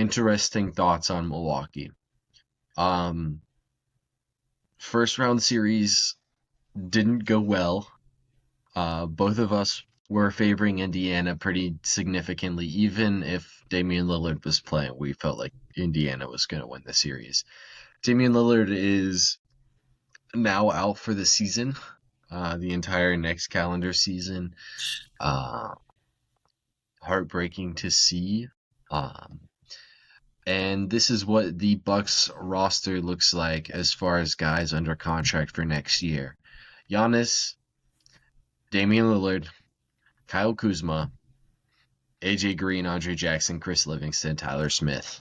interesting thoughts on Milwaukee. Um, First round series didn't go well. Both of us were favoring Indiana pretty significantly. Even if Damian Lillard was playing, we felt like Indiana was going to win the series. Damian Lillard is now out for the season, the entire next calendar season. Uh, Heartbreaking to see. Um, and this is what the Bucks roster looks like as far as guys under contract for next year. Giannis, Damian Lillard, Kyle Kuzma, AJ Green, Andre Jackson, Chris Livingston, Tyler Smith.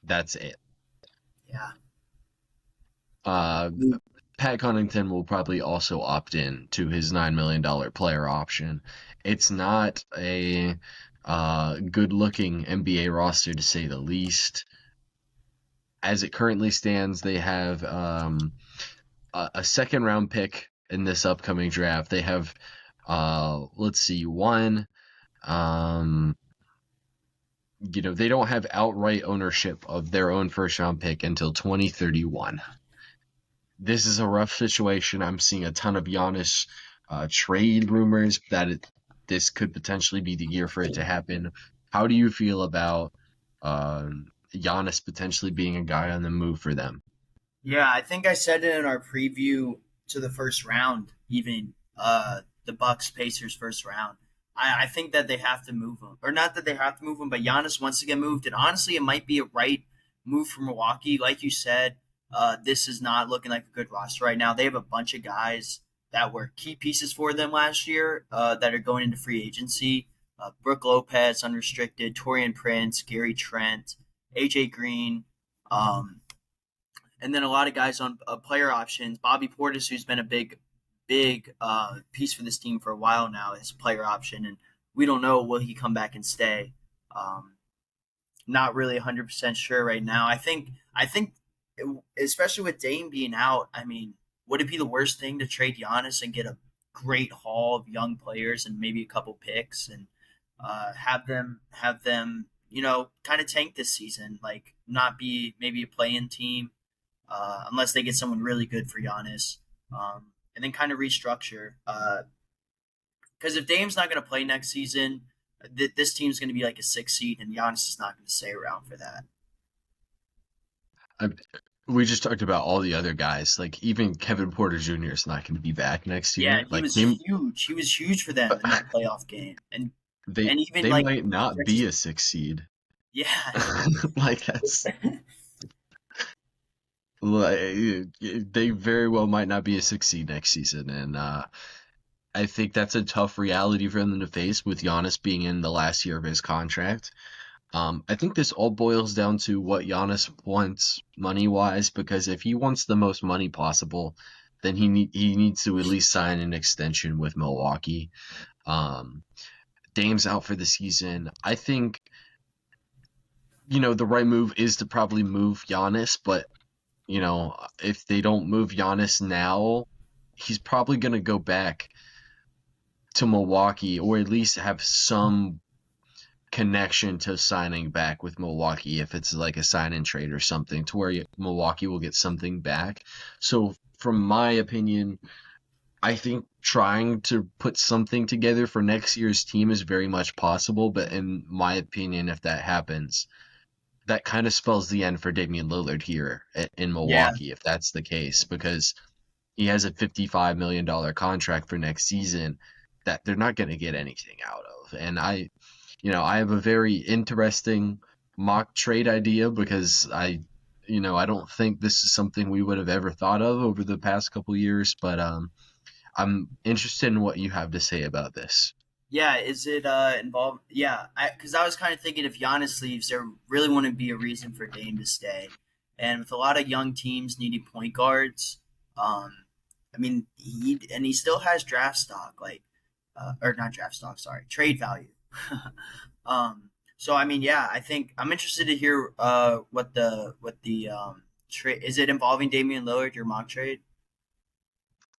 That's it. Yeah. Uh, Pat Connaughton will probably also opt in to his $9 million player option. It's not a good-looking NBA roster, to say the least. As it currently stands, they have a second-round pick in this upcoming draft. They have, let's see, one. They don't have outright ownership of their own first-round pick until 2031. This is a rough situation. I'm seeing a ton of Giannis trade rumors that this could potentially be the year for it to happen. How do you feel about Giannis potentially being a guy on the move for them? Yeah, I think I said it in our preview to the first round, even the Bucks Pacers first round. I think that they have to move him, or not that they have to move him, but Giannis wants to get moved, and honestly, it might be a right move for Milwaukee. Like you said, this is not looking like a good roster right now. They have a bunch of guys that were key pieces for them last year that are going into free agency. Brooke Lopez, unrestricted, Torian Prince, Gary Trent, AJ Green. And then a lot of guys on player options. Bobby Portis, who's been a big piece for this team for a while now, is a player option, and we don't know will he come back and stay. Not really 100% sure right now. I think, especially with Dame being out, I mean, would it be the worst thing to trade Giannis and get a great haul of young players and maybe a couple picks and have them kind of tank this season, like not be maybe a play-in team unless they get someone really good for Giannis, and then kind of restructure. Because if Dame's not going to play next season, this team's going to be like a 6 seed, and Giannis is not going to stay around for that. I, we just talked about all the other guys. Like even Kevin Porter Jr. is not going to be back next Yeah, year. he Like was huge. He was huge for them in that playoff game, and even they like might not be stretches. a 6 seed. Yeah, Like that's like, they very well might not be a 6 seed next season, and I think that's a tough reality for them to face with Giannis being in the last year of his contract. I think this all boils down to what Giannis wants money wise, because if he wants the most money possible, then he needs to at least sign an extension with Milwaukee. Um, Dame's out for the season. I think the right move is to probably move Giannis, but if they don't move Giannis now, he's probably going to go back to Milwaukee, or at least have some connection to signing back with Milwaukee if it's like a sign and trade or something to where Milwaukee will get something back. So from my opinion, I think trying to put something together for next year's team is very much possible, but in my opinion, if that happens, that kind of spells the end for Damian Lillard here in yeah, Milwaukee if that's the case, because he has a $55 million contract for next season that they're not going to get anything out of. And I have a very interesting mock trade idea because I don't think this is something we would have ever thought of over the past couple years, but I'm interested in what you have to say about this. yeah. Is it involved? Yeah, because I was kind of thinking if Giannis leaves, there really wouldn't be a reason for Dame to stay, and with a lot of young teams needing point guards, um, I mean, he still has draft stock, like or not draft stock, sorry, trade value. So I mean, yeah, I think I'm interested to hear what the trade is. It involving Damian Lillard, your mock trade?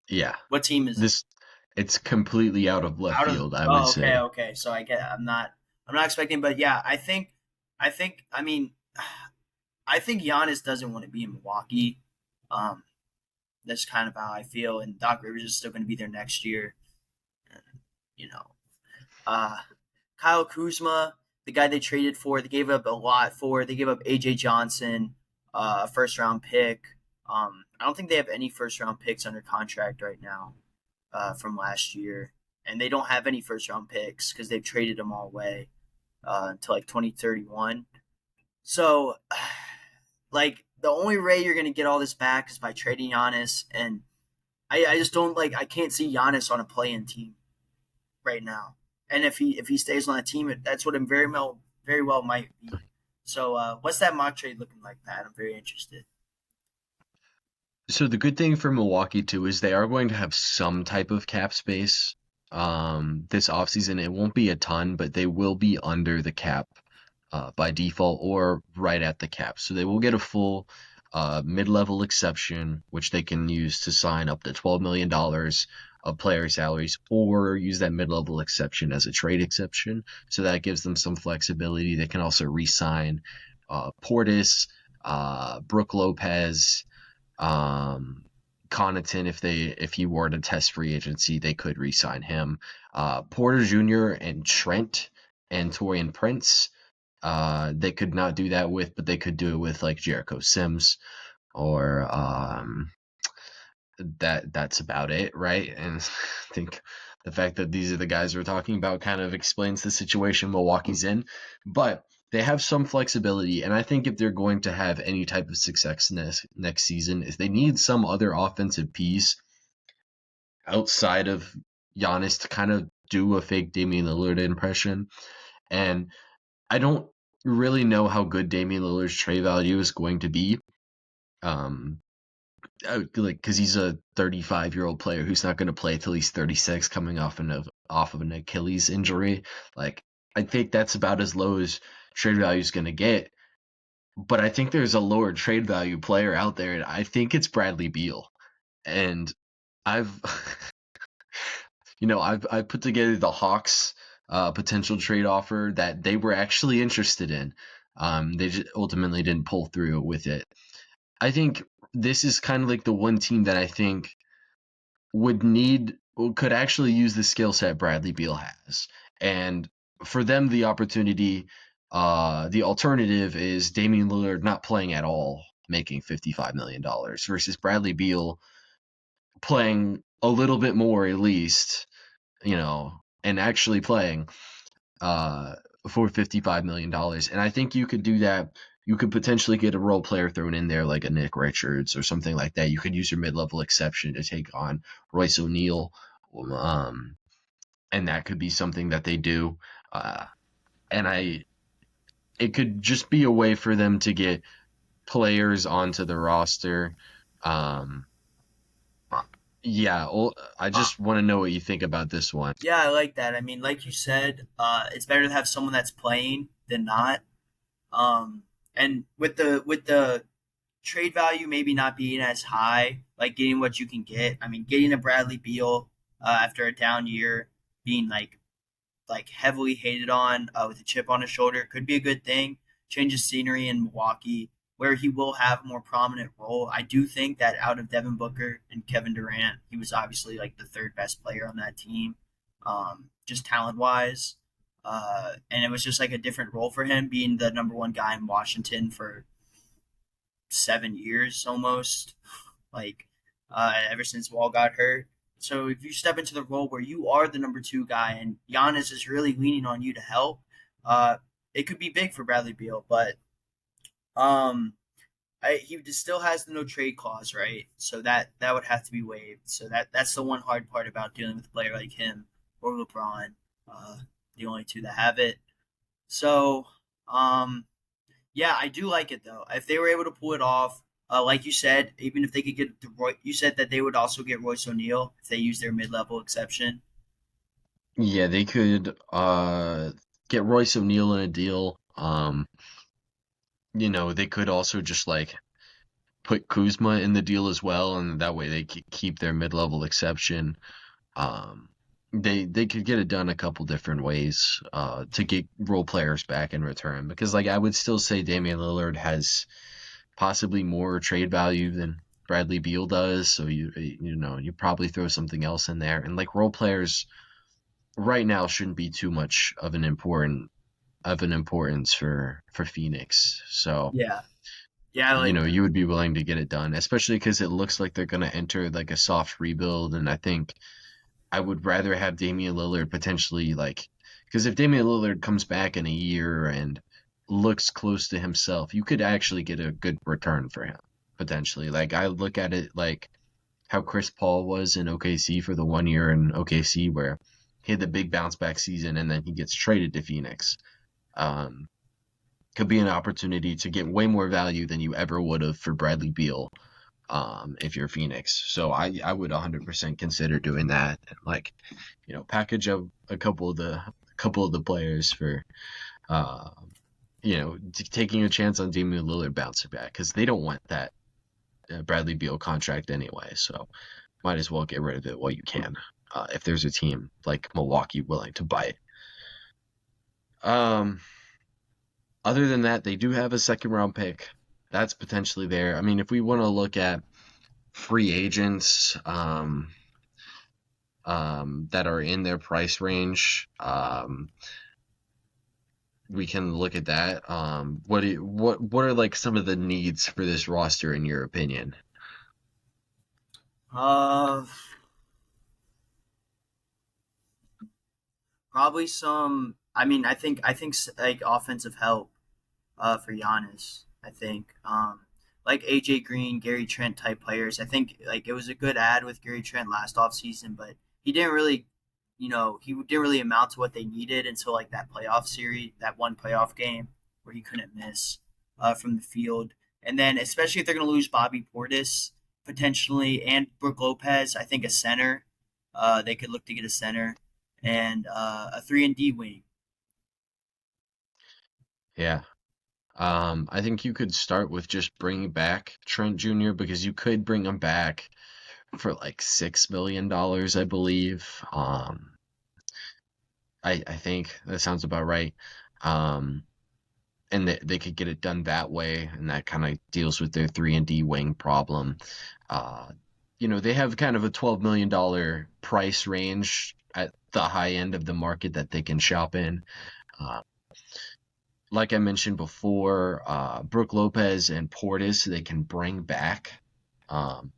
Yeah, What team is it? this it's completely out of left Out of field, I would oh, okay, say. okay. So I get I'm not expecting, but yeah, I think I think. I mean, I think Giannis doesn't want to be in Milwaukee. Um, that's kind of how I feel. And Doc Rivers is still going to be there next year. You know, uh, Kyle Kuzma, the guy they traded for, they gave up a lot for. They gave up AJ Johnson, a first round pick. I don't think they have any first round picks under contract right now from last year, and they don't have any first round picks because they've traded them all away until like 2031. So, like the only way you're going to get all this back is by trading Giannis, and I just don't like. I can't see Giannis on a play-in team right now. And if he stays on that team, that's what it very well might be. So what's that mock trade looking like, Pat? I'm very interested. So the good thing for Milwaukee too is they are going to have some type of cap space this offseason. It won't be a ton, but they will be under the cap by default or right at the cap. So they will get a full mid-level exception, which they can use to sign up to $12 million of player salaries, or use that mid-level exception as a trade exception. So that gives them some flexibility. They can also re-sign Portis, Brooke Lopez, um, Connaughton. If he were to test free agency, they could re-sign him. Porter Jr. and Trent and Torian Prince. They could not do that with, but they could do it with like Jericho Sims or that's about it, right? And I think the fact that these are the guys we're talking about kind of explains the situation Milwaukee's in. But they have some flexibility, and I think if they're going to have any type of success next season, is they need some other offensive piece outside of Giannis to kind of do a fake Damian Lillard impression. And I don't really know how good Damian Lillard's trade value is going to be. Um, like because he's a 35-year-old player who's not going to play till he's 36, coming off of an Achilles injury. Like I think that's about as low as trade value is going to get. But I think there's a lower trade value player out there, and I think it's Bradley Beal. And I've I've put together the Hawks potential trade offer that they were actually interested in. They just ultimately didn't pull through with it. I think this is kind of like the one team that I think could actually use the skill set Bradley Beal has, and for them the alternative is Damian Lillard not playing at all, making $55 million versus Bradley Beal playing a little bit more at least, and actually playing uh, for $55 million. And I think you could do that. You could potentially get a role player thrown in there like a Nick Richards or something like that. You could use your mid-level exception to take on Royce O'Neal, um, and that could be something that they do. Uh, and it could just be a way for them to get players onto the roster. Um, yeah, I Uh, just want to know what you think about this one. yeah, I like that. I mean, like you said, it's better to have someone that's playing than not. Um, and with the trade value maybe not being as high, like getting what you can get. I mean, getting a Bradley Beal after a down year, being like heavily hated on with a chip on his shoulder could be a good thing. Changes scenery in Milwaukee, where he will have a more prominent role. I do think that out of Devin Booker and Kevin Durant, he was obviously like the third best player on that team, just talent wise. And it was just like a different role for him, being the number one guy in Washington for 7 years almost, like ever since Wall got hurt. So if you step into the role where you are the number two guy and Giannis is really leaning on you to help, uh, it could be big for Bradley Beal. But um, he still has the no trade clause, right? So that would have to be waived. So that's the one hard part about dealing with a player like him or LeBron, uh, the only two that have it. So um, yeah, I do like it though. If they were able to pull it off, like you said, even if they could get you said that they would also get Royce O'Neal if they use their mid-level exception. Yeah, they could get Royce O'Neal in a deal. They could also just like put Kuzma in the deal as well, and that way they keep their mid-level exception. Um, they could get it done a couple different ways to get role players back in return because like I would still say Damian Lillard has possibly more trade value than Bradley Beal does, so you probably throw something else in there and like role players right now shouldn't be too much of an importance for Phoenix. So, Yeah, yeah, like you would be willing to get it done, especially because it looks like they're going to enter like a soft rebuild. And I think I would rather have Damian Lillard potentially like, because if Damian Lillard comes back in a year and looks close to himself, you could actually get a good return for him potentially. Like, I look at it like how Chris Paul was in OKC for the 1 year in OKC where he had the big bounce back season and then he gets traded to Phoenix. Um, could be an opportunity to get way more value than you ever would have for Bradley Beal if you're Phoenix. So I would 100% consider doing that. Like, package up a couple of the players for uh, taking a chance on Damian Lillard bouncing back because they don't want that Bradley Beal contract anyway. So might as well get rid of it while you can. If there's a team like Milwaukee willing to buy it. Um, Other than that, they do have a second round pick. That's potentially there. I mean, if we want to look at free agents that are in their price range, we can look at that. What are like some of the needs for this roster in your opinion? uh, probably some. I mean, I think like offensive help for Giannis. I think like AJ Green, Gary Trent type players. I think like it was a good ad with Gary Trent last offseason, but he didn't really, he didn't really amount to what they needed until like that playoff series, that one playoff game where he couldn't miss from the field. And then especially if they're going to lose Bobby Portis potentially and Brooke Lopez, I think a center. They could look to get a center and a 3 and D wing. Yeah. I think you could start with just bringing back Trent Jr. because you could bring him back for like $6 million, I believe. I think that sounds about right. Um, and they could get it done that way, and that kind of deals with their 3 and D wing problem. Uh, they have kind of a $12 million price range at the high end of the market that they can shop in. Uh, like I mentioned before, Brooke Lopez and Portis they can bring back. Um,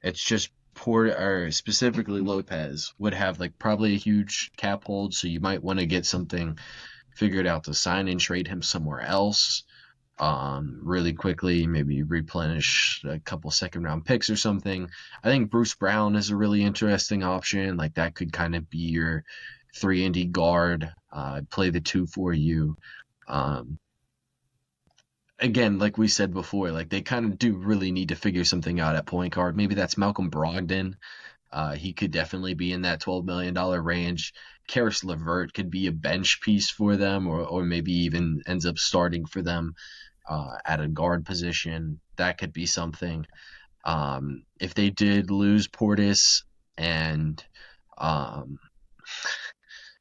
it's just or specifically Lopez would have like probably a huge cap hold, so you might want to get something figured out to sign and trade him somewhere else really quickly, maybe replenish a couple second round picks or something. I think Bruce Brown is a really interesting option. Like that could kind of be your 3 and D guard, play the two for you. Um, Again, like we said before, like they kind of do really need to figure something out at point guard. Maybe that's Malcolm Brogdon. He could definitely be in that $12 million range. Karis LeVert could be a bench piece for them, or maybe even ends up starting for them at a guard position. That could be something. If they did lose Portis and um,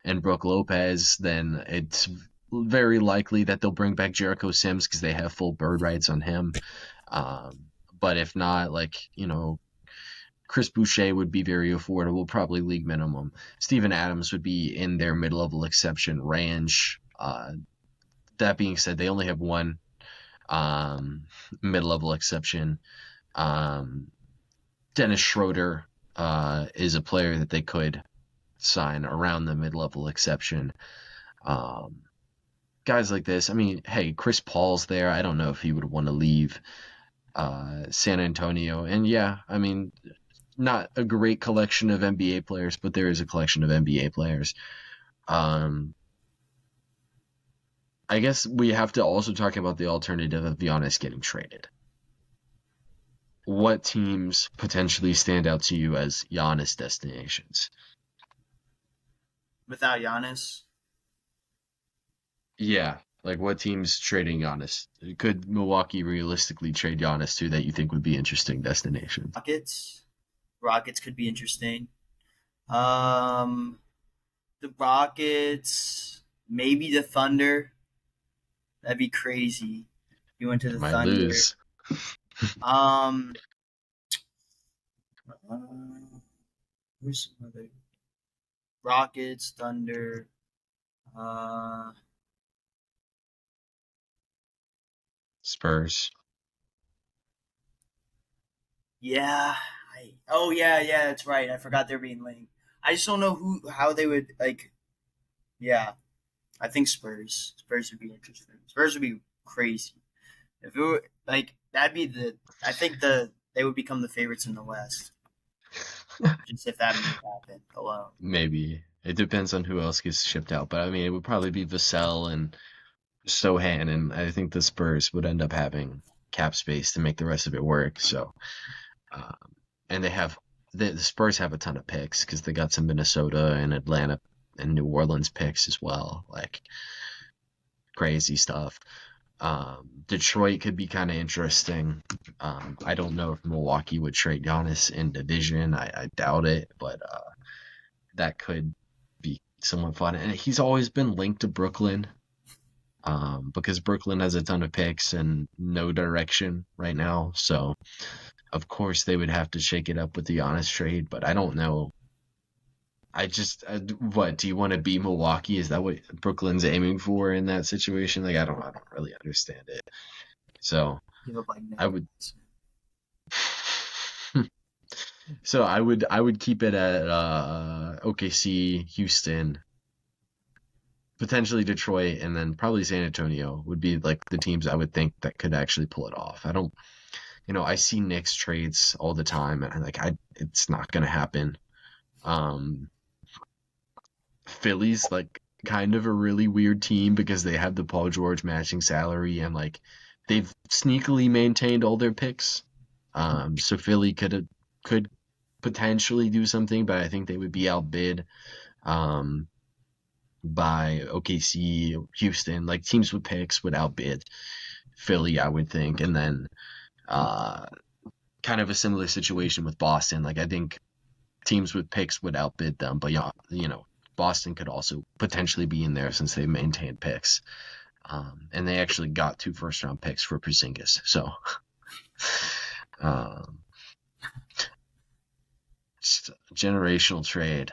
and Brooke Lopez, then it's very likely that they'll bring back Jericho Sims because they have full bird rights on him. But if not, like, Chris Boucher would be very affordable, probably league minimum. Steven Adams would be in their mid-level exception range. That being said, they only have one mid-level exception. Um, Dennis Schroeder is a player that they could sign around the mid-level exception. Um, Guys like this, I mean, hey, Chris Paul's there. I don't know if he would want to leave San Antonio. And yeah, I mean, not a great collection of NBA players, but there is a collection of NBA players. Um, I guess we have to also talk about the alternative of Giannis getting traded. What teams potentially stand out to you as Giannis destinations? Without Giannis, Yeah, like what teams trading Giannis? Could Milwaukee realistically trade Giannis to that you think would be interesting destinations? Rockets could be interesting. Um, the Rockets, maybe the Thunder. That'd be crazy. You went to They the might Thunder. lose. Um, uh, where's some other Rockets, Thunder? Uh, Spurs. yeah. Oh yeah, yeah, that's right. I forgot they're being linked. I just don't know how they would like. Yeah, I think Spurs. Spurs would be interesting. Spurs would be crazy if it were like that'd be the. I think they would become the favorites in the West just if that move happened alone. Maybe. It depends on who else gets shipped out, but I mean, it would probably be Vassell and Sohan, and I think the Spurs would end up having cap space to make the rest of it work. So, um, and the Spurs have a ton of picks because they got some Minnesota and Atlanta and New Orleans picks as well, like crazy stuff. Detroit could be kind of interesting. I don't know if Milwaukee would trade Giannis in division. I doubt it, but that could be somewhat fun. And he's always been linked to Brooklyn, because Brooklyn has a ton of picks and no direction right now. So of course they would have to shake it up with the Giannis trade, but I don't know. What do you want to be Milwaukee? Is that what Brooklyn's aiming for in that situation? Like I don't really understand it. So Give up like I Nick. would, so I would keep it at OKC, Houston, potentially Detroit, and then probably San Antonio would be like the teams I would think that could actually pull it off. I don't, I see Knicks trades all the time, and it's not gonna happen. Um, Philly's like kind of a really weird team because they have the Paul George matching salary, and like they've sneakily maintained all their picks. So Philly could potentially do something, but I think they would be outbid um, by OKC, Houston. Like teams with picks would outbid Philly, I would think, and then uh, kind of a similar situation with Boston. Like I think teams with picks would outbid them, but yeah, Boston could also potentially be in there since they maintained picks. And they actually got 2 first-round picks for Porzingis, so um, just a generational trade.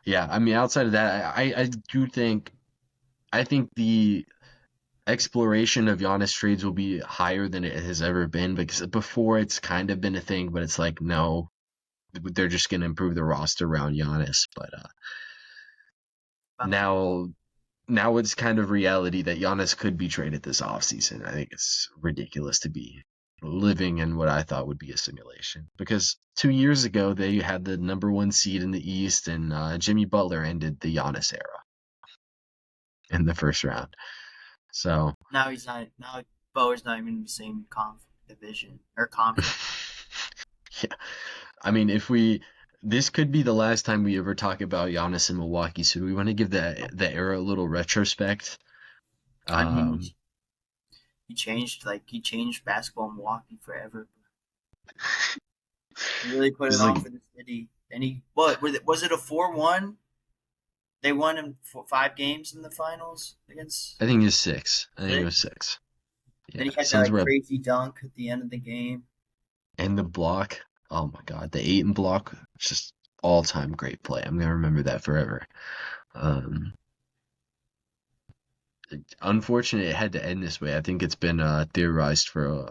Yeah, I mean, outside of that, I do think I think the exploration of Giannis trades will be higher than it has ever been because before it's kind of been a thing, but it's like no, they're just going to improve the roster around Giannis. But now now it's kind of reality that Giannis could be traded this offseason. I think it's ridiculous to be living in what I thought would be a simulation. Because 2 years ago they had the number one seed in the East, and Jimmy Butler ended the Giannis era in the first round. So Now he's not. Now Bower's not even in the same division or conference. yeah, I mean, if we this could be the last time we ever talk about Giannis in Milwaukee, so we want to give the era a little retrospect. I mean, Um, he changed basketball in Milwaukee forever. He really put it it's on like for the city. And he what was it a 4-1? They won in 5 games in the finals against I think it was six. I think it was six. six. Then Yeah, he had that Suns like were up, crazy dunk at the end of the game. and the block. Oh my God, the Aiton block, just all time great play. I'm gonna remember that forever. Um, Unfortunate it had to end this way. I think it's been theorized for